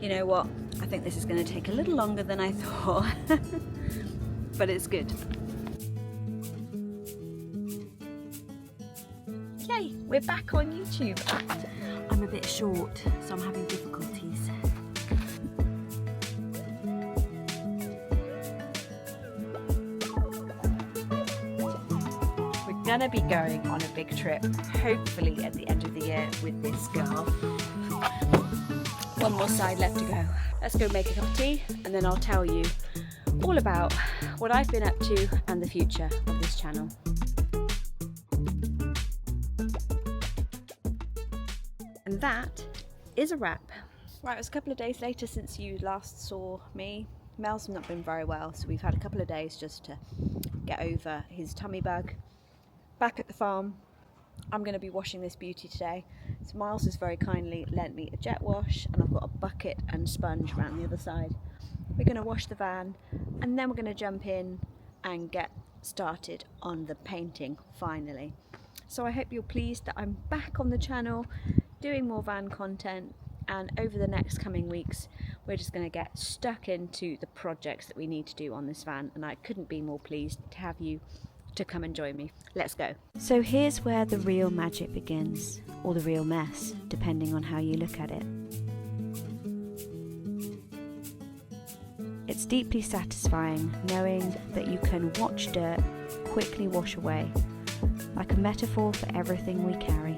You know what? I think this is going to take a little longer than I thought, but it's good. Yay, we're back on YouTube. I'm a bit short, so I'm having difficulties. We're going to be going on a big trip, hopefully at the end of the year with this girl. One more side left to go. Let's go make a cup of tea and then I'll tell you all about what I've been up to and the future of this channel. And that is a wrap. Right, it was a couple of days later since you last saw me. Mel's not been very well, so we've had a couple of days just to get over his tummy bug. Back at the farm, I'm going to be washing this beauty today. So Miles has very kindly lent me a jet wash and I've got a bucket and sponge around the other side. We're going to wash the van and then we're going to jump in and get started on the painting finally. So I hope you're pleased that I'm back on the channel doing more van content, and over the next coming weeks we're just going to get stuck into the projects that we need to do on this van, and I couldn't be more pleased to have you to come and join me. Let's go. So here's where the real magic begins, or the real mess, depending on how you look at it. It's deeply satisfying knowing that you can watch dirt quickly wash away, like a metaphor for everything we carry.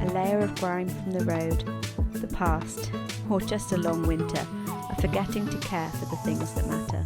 A layer of grime from the road, the past, or just a long winter of forgetting to care for the things that matter.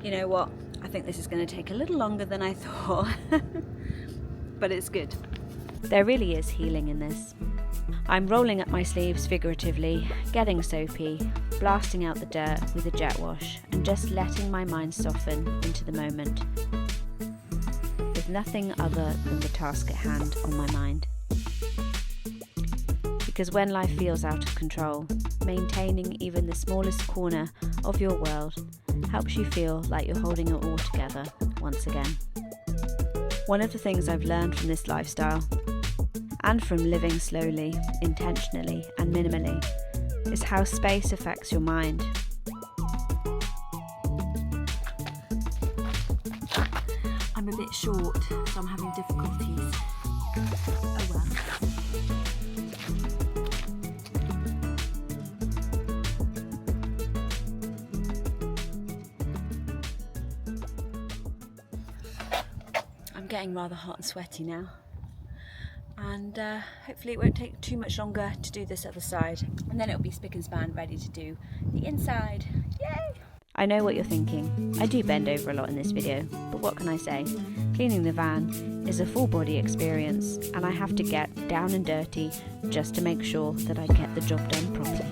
You know what? I think this is going to take a little longer than I thought, but it's good. There really is healing in this. I'm rolling up my sleeves figuratively, getting soapy, blasting out the dirt with a jet wash, and just letting my mind soften into the moment, with nothing other than the task at hand on my mind. Because when life feels out of control, maintaining even the smallest corner of your world helps you feel like you're holding it all together once again. One of the things I've learned from this lifestyle, and from living slowly, intentionally and minimally, is how space affects your mind. I'm a bit short, so I'm having difficulties. Oh well. Getting rather hot and sweaty now, and hopefully it won't take too much longer to do this other side, and then it'll be spick and span ready to do the inside. Yay! I know what you're thinking. I do bend over a lot in this video, but what can I say? Cleaning the van is a full body experience, and I have to get down and dirty just to make sure that I get the job done properly.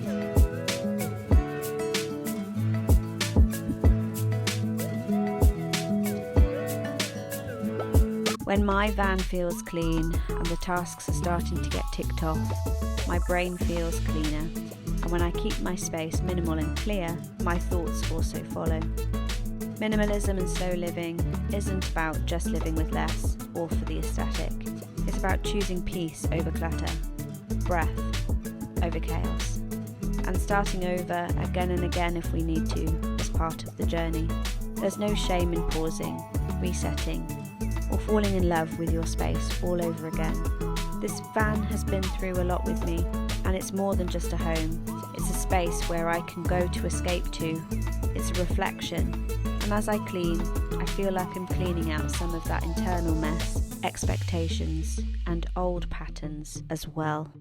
When my van feels clean and the tasks are starting to get ticked off, my brain feels cleaner. And when I keep my space minimal and clear, my thoughts also follow. Minimalism and slow living isn't about just living with less or for the aesthetic. It's about choosing peace over clutter, breath over chaos, and starting over again and again if we need to as part of the journey. There's no shame in pausing, resetting, or falling in love with your space all over again. This van has been through a lot with me, and it's more than just a home. It's a space where I can go to escape to. It's a reflection, and as I clean, I feel like I'm cleaning out some of that internal mess, expectations, and old patterns as well.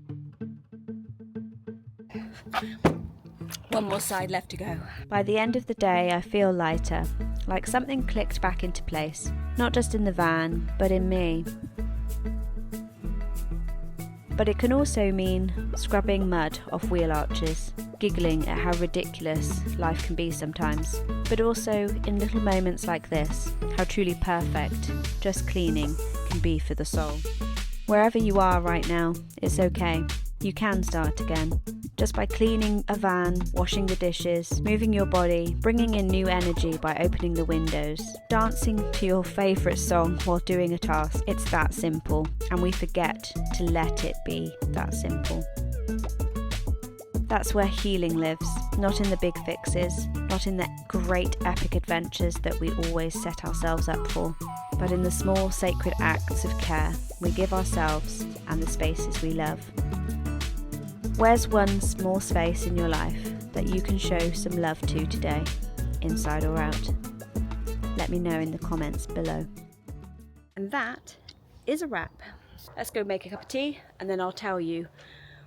One more side left to go. By the end of the day, I feel lighter, like something clicked back into place, not just in the van, but in me. But it can also mean scrubbing mud off wheel arches, giggling at how ridiculous life can be sometimes, but also in little moments like this, how truly perfect just cleaning can be for the soul. Wherever you are right now, it's okay. You can start again. Just by cleaning a van, washing the dishes, moving your body, bringing in new energy by opening the windows, dancing to your favourite song while doing a task. It's that simple, and we forget to let it be that simple. That's where healing lives, not in the big fixes, not in the great epic adventures that we always set ourselves up for, but in the small sacred acts of care we give ourselves and the spaces we love. Where's one small space in your life that you can show some love to today, inside or out? Let me know in the comments below. And that is a wrap. Let's go make a cup of tea, and then I'll tell you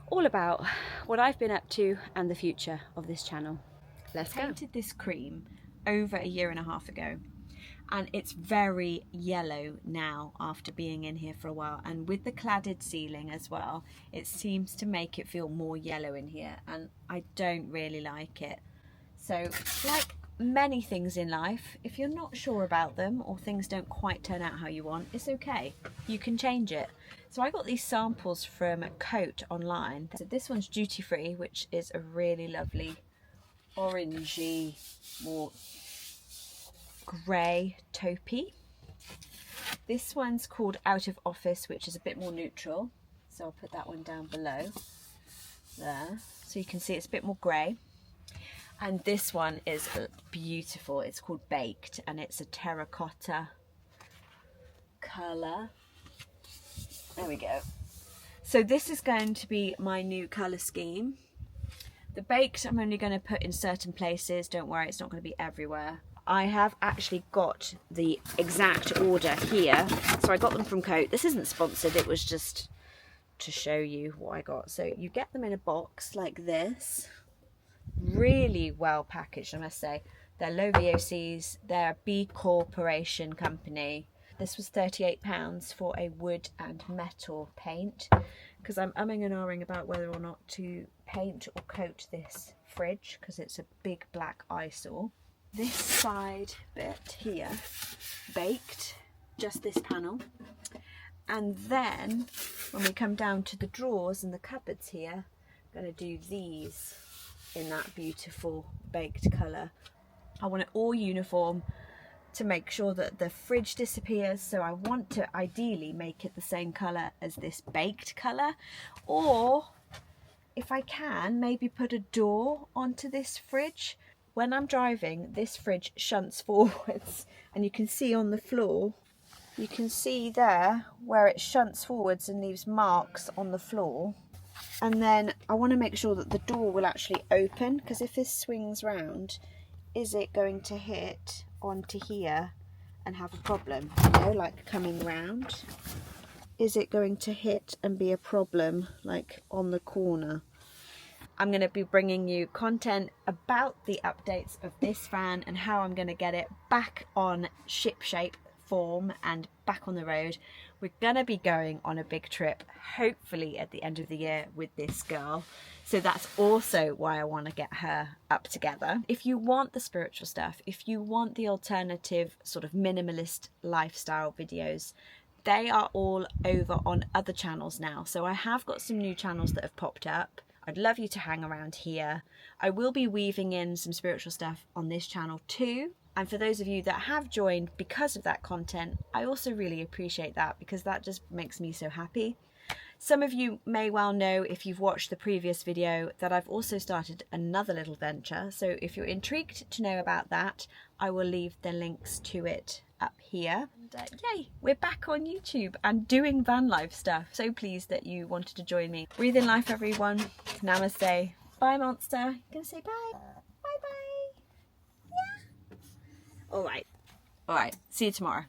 all about what I've been up to and the future of this channel. Let's go. I painted this cream over a year and a half ago, and it's very yellow now after being in here for a while, and with the cladded ceiling as well, it seems to make it feel more yellow in here, and I don't really like it. So like many things in life, if you're not sure about them or things don't quite turn out how you want, it's okay, you can change it. So I got these samples from Coat online. So this one's duty free, which is a really lovely orangey, more grey taupey. This one's called Out of Office, which is a bit more neutral, so I'll put that one down below there so you can see it's a bit more grey. And this one is beautiful. It's called Baked, and it's a terracotta colour. There we go. So this is going to be my new colour scheme. The Baked I'm only going to put in certain places, don't worry, it's not going to be everywhere. I have actually got the exact order here, so I got them from Coat. This isn't sponsored, it was just to show you what I got. So you get them in a box like this, really well packaged, I must say. They're low VOCs, they're a B Corporation company. This was £38 for a wood and metal paint, because I'm umming and ahhing about whether or not to paint or coat this fridge, because it's a big black eyesore. This side bit here, baked, just this panel. And then when we come down to the drawers and the cupboards here, I'm going to do these in that beautiful baked colour. I want it all uniform to make sure that the fridge disappears, so I want to ideally make it the same colour as this baked colour, or if I can, maybe put a door onto this fridge. When I'm driving, this fridge shunts forwards, and you can see on the floor, you can see there where it shunts forwards and leaves marks on the floor. And then I want to make sure that the door will actually open, because if this swings round, is it going to hit onto here and have a problem, you know, like coming round? Is it going to hit and be a problem like on the corner? I'm going to be bringing you content about the updates of this van and how I'm going to get it back on shipshape form and back on the road. We're going to be going on a big trip, hopefully at the end of the year, with this girl. So that's also why I want to get her up together. If you want the spiritual stuff, if you want the alternative sort of minimalist lifestyle videos, they are all over on other channels now. So I have got some new channels that have popped up. I'd love you to hang around here. I will be weaving in some spiritual stuff on this channel too. And for those of you that have joined because of that content, I also really appreciate that, because that just makes me so happy. Some of you may well know, if you've watched the previous video, that I've also started another little venture. So if you're intrigued to know about that, I will leave the links to it up here. And yay, we're back on YouTube and doing van life stuff. So pleased that you wanted to join me. Breathe in life, everyone. Namaste. Bye, monster. You gonna say bye? Bye bye. Yeah. All right. See you tomorrow.